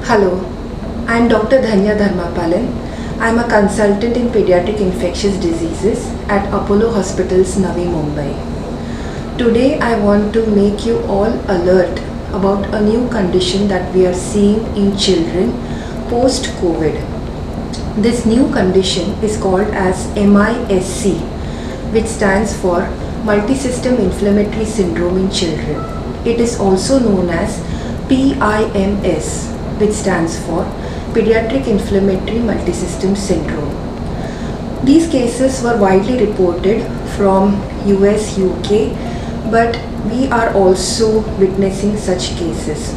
Hello, I am Dr. Dhanya Dharmapalan. I am a consultant in pediatric infectious diseases at Apollo Hospitals, Navi Mumbai. Today I want to make you all alert about a new condition that we are seeing in children post-COVID. This new condition is called as MISC, which stands for Multisystem Inflammatory Syndrome in children. It is also known as PIMS, which stands for Pediatric Inflammatory Multisystem Syndrome. These cases were widely reported from US, UK, but we are also witnessing such cases.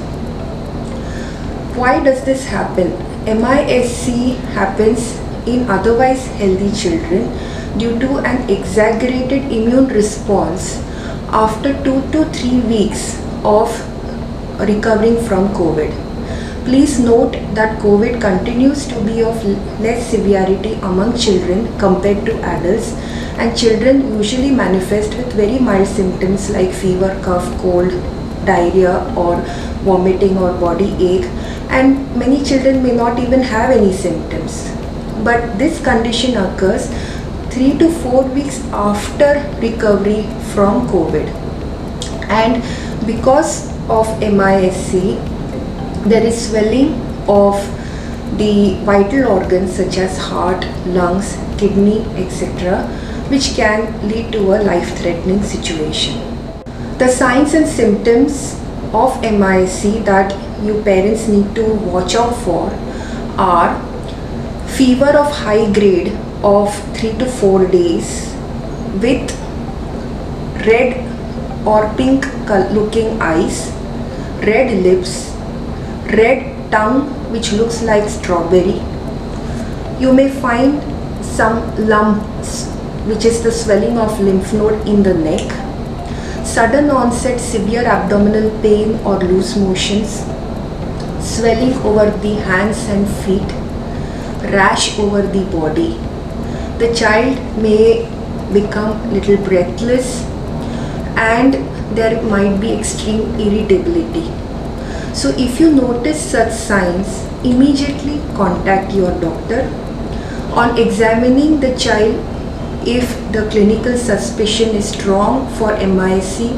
Why does this happen? MISC happens in otherwise healthy children due to an exaggerated immune response after 2 to 3 weeks of recovering from COVID. Please note that COVID continues to be of less severity among children compared to adults, and children usually manifest with very mild symptoms like fever, cough, cold, diarrhea or vomiting or body ache, and many children may not even have any symptoms. But this condition occurs 3 to 4 weeks after recovery from COVID, and because of MISC, there is swelling of the vital organs such as heart, lungs, kidney, etc., which can lead to a life-threatening situation. The signs and symptoms of MISC that you parents need to watch out for are fever of high grade of 3 to 4 days with red or pink looking eyes, red lips, red tongue which looks like strawberry. You may find some lumps, which is the swelling of lymph node in the neck, sudden onset severe abdominal pain or loose motions, swelling over the hands and feet, rash over the body. The child may become little breathless and there might be extreme irritability. So if you notice such signs, immediately contact your doctor. On examining the child, if the clinical suspicion is strong for MISC,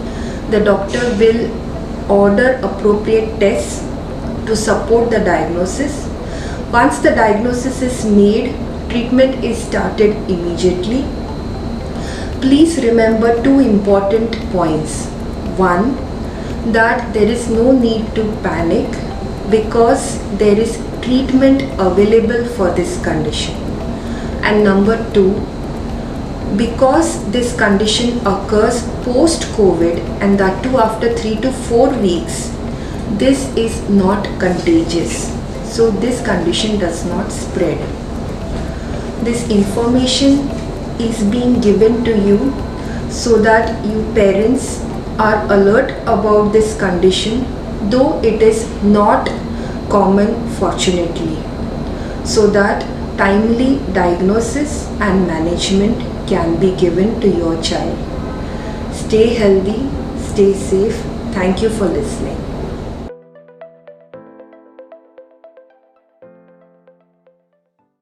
the doctor will order appropriate tests to support the diagnosis. Once the diagnosis is made, treatment is started immediately. Please remember two important points. One, that there is no need to panic because there is treatment available for this condition. And number two, because this condition occurs post-COVID and that too after 3 to 4 weeks, this is not contagious. So this condition does not spread. This information is being given to you so that you parents are alert about this condition, though it is not common fortunately, so that timely diagnosis and management can be given to your child. Stay healthy, stay safe. Thank you for listening.